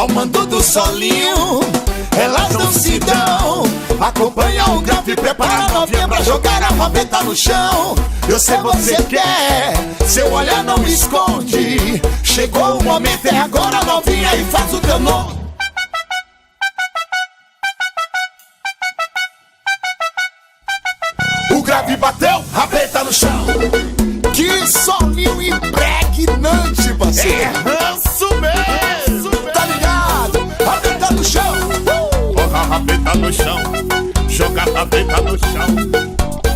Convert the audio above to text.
ao mando do solinho, elas não se dão. Acompanha o grave, prepara a novinha pra jogar a rabeta no chão. Eu sei você quer, seu olhar não me esconde. Chegou o momento, é agora novinha, e faz o teu nome. O grave bateu, rabeta no chão. Que solinho impregnante, parceiro. É ranço mesmo. Tá ligado? Rabeta no chão. Porra, rabeta no chão. Joga a rabeta no chão.